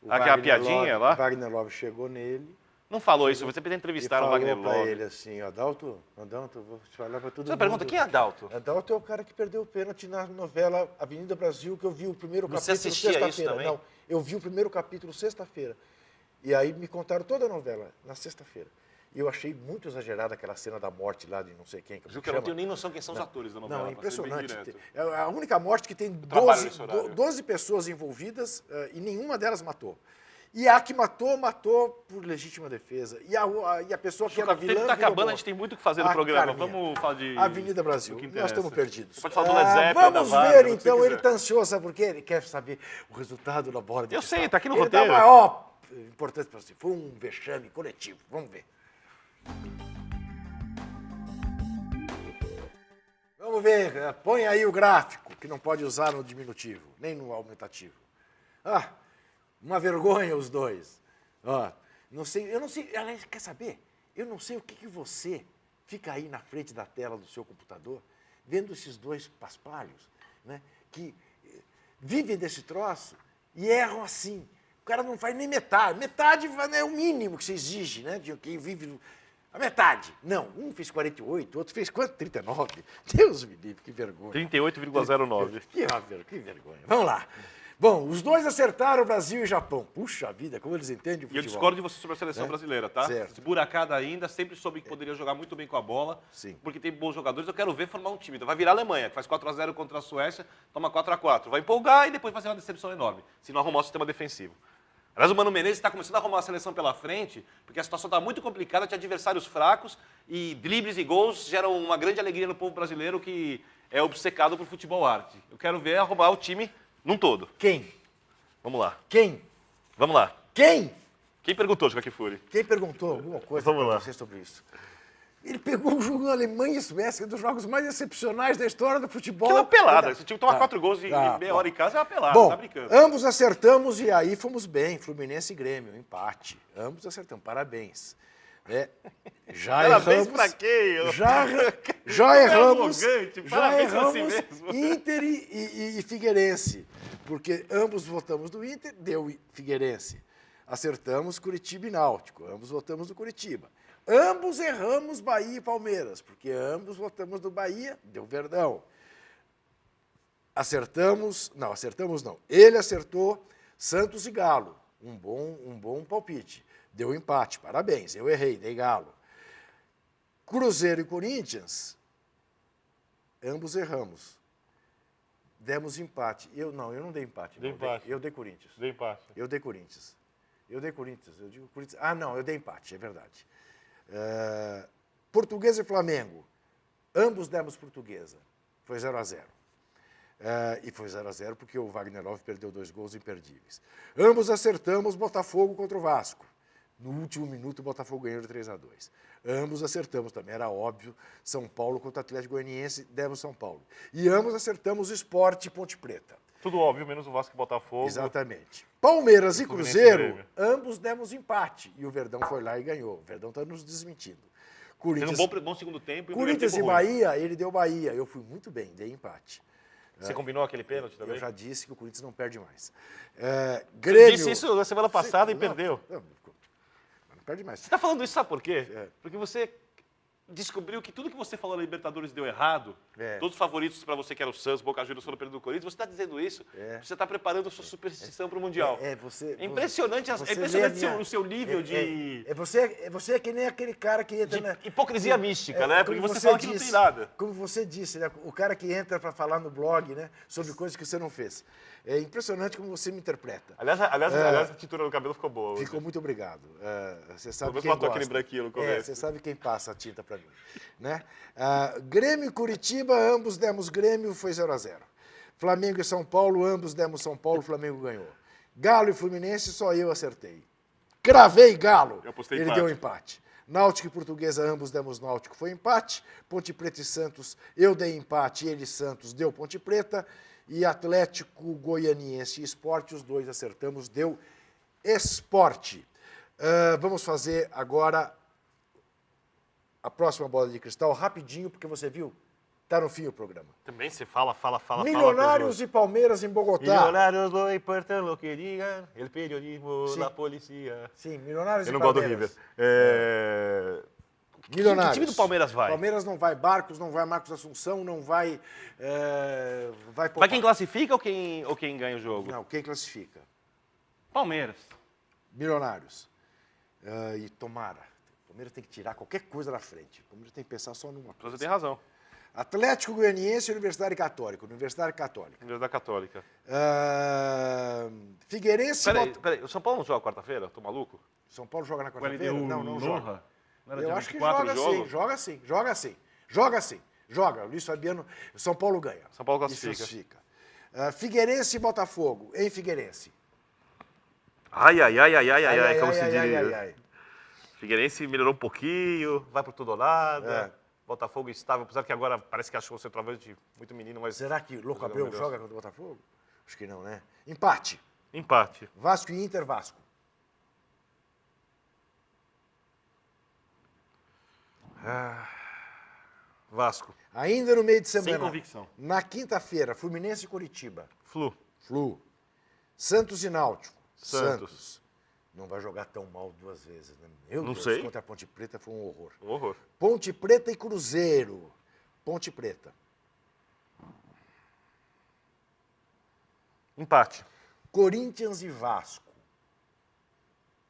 Aquela piadinha lá? O Wagner Love chegou nele Não falou isso, você precisa e entrevistar o falou Wagner pra Love. ele assim, Adalto, vou te falar pra todo Você mundo. pergunta, quem é Adalto? Adalto é o cara que perdeu o pênalti na novela Avenida Brasil, que eu vi o primeiro Você capítulo assistia isso sexta-feira. também? Não, eu vi o primeiro capítulo sexta-feira. E aí me contaram toda a novela na sexta-feira. E eu achei muito exagerada aquela cena da morte lá de não sei quem. Viu que eu não tenho nem noção quem são os atores da novela. Não, é pra ser bem impressionante. direto. É a única morte que tem trabalho nesse horário. 12 pessoas envolvidas e nenhuma delas matou. E a que matou, matou por legítima defesa. E a pessoa que era O tempo vilã... está virou acabando, a boa. gente tem muito o que fazer no Ah, programa. Carminha. Vamos falar de... Avenida Brasil. do que Nós interessa. estamos perdidos. Você pode falar do Led Zeppelin, Vamos da Vargas, ver, do que então. você Ele quiser. está ansioso, sabe por quê? Ele quer saber o resultado da bola de Eu cristal. sei, tá aqui no Ele roteiro. Dá maior importância para você. Foi um vexame coletivo. Vamos ver. Vamos ver. Põe aí o gráfico, que não pode usar no diminutivo, nem no aumentativo. Ah, uma vergonha os dois. Ó, eu não sei, aliás, quer saber? Eu não sei o que você fica aí na frente da tela do seu computador, vendo esses dois paspalhos, né, que vivem desse troço e erram assim. O cara não faz nem metade. Metade é o mínimo que se exige, né, de quem vive... A metade. Não, um fez 48, o outro fez quanto? 39. Deus me livre, que vergonha. 38,09. Que vergonha. Vamos lá. Bom, os dois acertaram Brasil e Japão. Puxa vida, como eles entendem de E futebol. eu discordo de você sobre a seleção brasileira, tá? Certo. Esburacada ainda, sempre soube que poderia jogar muito bem com a bola. Sim. Porque tem bons jogadores, eu quero ver formar um time. Então vai virar a Alemanha, que faz 4-0 contra a Suécia, toma 4-4. Vai empolgar e depois vai ser uma decepção enorme, se não arrumar o sistema defensivo. Aliás, o Mano Menezes está começando a arrumar a seleção pela frente, porque a situação está muito complicada, tem adversários fracos e dribles e gols geram uma grande alegria no povo brasileiro que é obcecado por futebol arte. Eu quero ver arrumar o time num todo. Quem? Vamos lá. Quem? Vamos lá. Quem? Quem perguntou, Joaquim Fury? Quem perguntou alguma coisa Vamos para lá. você sobre isso? Ele pegou um jogo na Alemanha e Suécia, um dos jogos mais excepcionais da história do futebol. Que é uma pelada. Esse time toma 4 gols em Tá, meia bom. hora em casa, é uma pelada, Bom, tá brincando. ambos acertamos e aí fomos bem. Fluminense e Grêmio, empate. Ambos acertamos, parabéns. Né? Já Parabéns erramos. pra quem? Já erramos. arrogante, Já parabéns pra si erramos mesmo. Inter e Figueirense. Porque ambos votamos do Inter, deu Figueirense. Acertamos Curitiba e Náutico. Ambos votamos do Curitiba. Ambos erramos Bahia e Palmeiras, porque ambos votamos do Bahia, deu Verdão. Acertamos não. Ele acertou Santos e Galo, um bom palpite. Deu empate, parabéns, eu errei, dei Galo. Cruzeiro e Corinthians, ambos erramos. Demos empate. Eu não dei empate. Dei não, empate. Eu dei Corinthians. Deu empate. Eu dei Corinthians. Eu digo Corinthians. Ah, não, eu dei empate, é verdade. Portuguesa e Flamengo. Ambos demos Portuguesa. Foi 0-0. E foi 0-0 porque o Wagner Love perdeu 2 gols imperdíveis. Ambos acertamos Botafogo contra o Vasco. No último minuto, o Botafogo ganhou de 3-2. Ambos acertamos também, era óbvio, São Paulo contra o Atlético Goianiense, demos São Paulo. E ambos acertamos Sport e Ponte Preta. Tudo óbvio, menos o Vasco e Botafogo. Exatamente. Palmeiras e Fluminense Cruzeiro, e Grêmio. ambos demos empate. E o Verdão foi lá e ganhou. O Verdão está nos desmentindo. Fez Corinthians, um bom segundo tempo e um Corinthians e primeiro tempo ruim. Bahia, ele deu Bahia. Eu fui muito bem, dei empate. Você combinou aquele pênalti também? Eu já disse que o Corinthians não perde mais. Você Grêmio... disse isso na semana passada e Não, perdeu. Não perde mais. Você está falando isso, sabe por quê? É. Porque você descobriu que tudo que você falou na Libertadores deu errado, todos os favoritos para você que era o Santos, Boca Juniors foram perdendo do Corinthians, você está dizendo isso, você está preparando a sua superstição para o Mundial. É impressionante, o seu nível de... Você é que nem aquele cara que entra na... hipocrisia mística, né? Porque você fala que não tem nada. Como você disse, né? O cara que entra para falar no blog, né? Sobre coisas que você não fez. É impressionante como você me interpreta. Aliás, a tintura no cabelo ficou boa. Ficou muito obrigado. Você sabe Talvez quem matou gosta. aquele branquinho no começo. Você sabe quem passa a tinta para mim. Né? Grêmio e Curitiba, ambos demos Grêmio, foi 0-0. Flamengo e São Paulo, ambos demos São Paulo, Flamengo ganhou. Galo e Fluminense, só eu acertei. Cravei Galo, Eu apostei ele empate. deu empate. Náutico e Portuguesa, ambos demos Náutico, foi empate. Ponte Preta e Santos, eu dei empate, ele Santos deu Ponte Preta. E Atlético Goianiense e Sport, os dois acertamos, deu Esporte. Vamos fazer agora a próxima bola de cristal, rapidinho, porque você viu, está no fim o programa. Também você fala. Milionários e Palmeiras em Bogotá. Milionários, não importa o que digan, el periodismo, Sim. la policía. Sim, Milionários Eu e não gosto do Palmeiras. River. Milionários. Que time do Palmeiras vai? Palmeiras não vai Barcos, não vai Marcos Assunção, não vai... vai Vai quem classifica ou quem ganha o jogo? Não, quem classifica? Palmeiras. Milionários. E tomara. O Palmeiras tem que tirar qualquer coisa da frente. O Palmeiras tem que pensar só numa coisa. Você tem razão. Atlético Goianiense e Universidade Católica. Universidade Católica. Universidade Católica. Figueirense... Peraí, o São Paulo não joga quarta-feira? Tô maluco? São Paulo joga na Quando ele quarta-feira? deu Não Loja? joga. Não era Eu dia acho que 24 joga o jogo? sim, joga sim. Joga. Luiz Fabiano, São Paulo ganha. São Paulo Isso classifica. Figueirense e Botafogo, em Figueirense. Ai, como se diria. Figueirense melhorou um pouquinho, vai pro tudo ou nada. Botafogo estável, apesar que agora parece que achou o centroavante muito menino, mas... Será que Louco Abreu joga contra o Botafogo? Acho que não, né? Empate. Empate. Vasco e Inter, Vasco. Vasco. Ainda no meio de semana. Sem convicção. Na quinta-feira, Fluminense e Curitiba. Flu. Santos e Náutico. Santos. Não vai jogar tão mal duas vezes, né? Meu Não Deus, sei. contra a Ponte Preta foi um horror. Um horror. Ponte Preta e Cruzeiro. Ponte Preta. Empate. Corinthians e Vasco.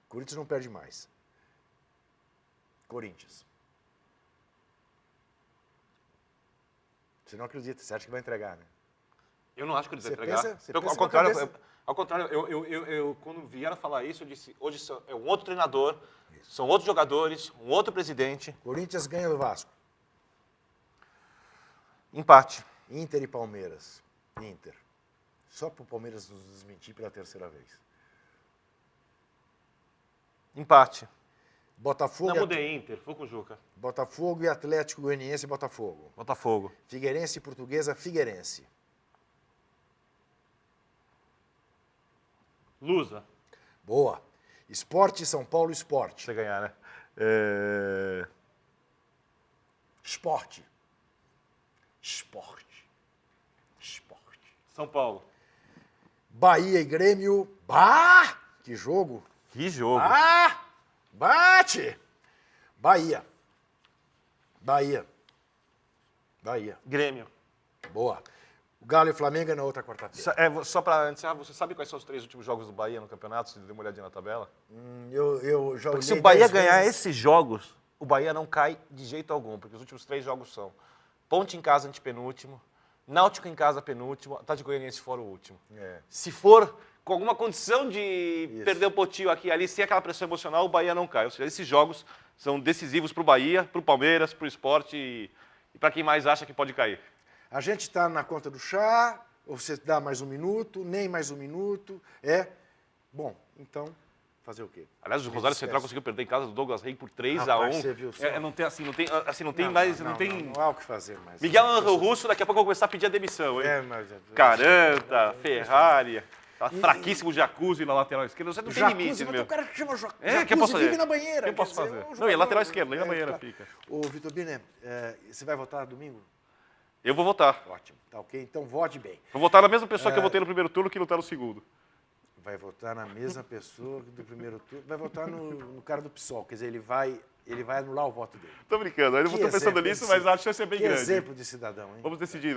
Corinthians não perde mais. Corinthians. Você não acredita, você acha que vai entregar, né? Eu não acho que eles vão Você entregar. pensa- você Ao pensa contrário, com a cabeça. ao contrário, eu quando vieram falar isso, eu disse, hoje é um outro treinador, são outros jogadores, um outro presidente. Corinthians ganha do Vasco. Empate. Inter e Palmeiras. Inter. Só para o Palmeiras nos desmentir pela terceira vez. Empate. Botafogo, Não e mudei, Inter, vou com o Juca. Botafogo e Atlético Goianiense e Botafogo. Botafogo. Figueirense e Portuguesa, Figueirense. Lusa. Boa. Esporte, São Paulo, Esporte. Você ganhar, né? Esporte. Esporte. Esporte. São Paulo. Bahia e Grêmio. Bah! Que jogo. Que jogo. Ah! Bate! Bahia. Bahia. Bahia. Grêmio. Boa. O Galo e Flamengo é na outra quarta-feira. Só para encerrar, você sabe quais são os 3 últimos jogos do Bahia no campeonato? Você deu uma olhadinha na tabela? Eu já Porque se olhei o Bahia 10 ganhar vezes. esses jogos, o Bahia não cai de jeito algum, porque os últimos 3 jogos são Ponte em casa, antepenúltimo, Náutico em casa, penúltimo, Atlético Goianiense fora o último. Se for com alguma condição de perder o potinho aqui e ali, sem aquela pressão emocional, o Bahia não cai. Ou seja, esses jogos são decisivos para o Bahia, para o Palmeiras, para o Sport e para quem mais acha que pode cair. A gente está na conta do chá, ou você dá mais um minuto, nem mais um minuto. Bom, então, fazer o quê? Aliás, o Rosário Central conseguiu perder em casa do Douglas Reis por 3-1. Rapaz, você viu só? Não tem mais. Não há o que fazer mais. Miguel Angel Russo, daqui a pouco eu vou começar a pedir a demissão, hein? Mas... Caranta, Ferrari, tá fraquíssimo Jacuzzi na lateral esquerda. Você não tem limite, mas tem meu. um cara que chama Jacuzzi, Que eu posso fazer? vive na banheira. O que eu posso quer dizer, fazer? um Não, e jogador- a lateral esquerda, nem na banheira claro. fica. Ô, Vitor Biner, você vai votar domingo? Eu vou votar. Ótimo, tá ok? Então vote bem. Vou votar na mesma pessoa que eu votei no primeiro turno que não tá no segundo. Vai votar na mesma pessoa do primeiro turno, vai votar no cara do PSOL, quer dizer, ele vai ele vai anular o voto dele. Tô brincando, eu não Que estou pensando exemplo, nisso, esse- mas a chance é bem Que grande. exemplo de cidadão, hein? Vamos decidir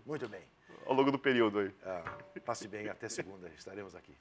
Muito bem. ao longo do período aí. Passe bem, até segunda, estaremos aqui.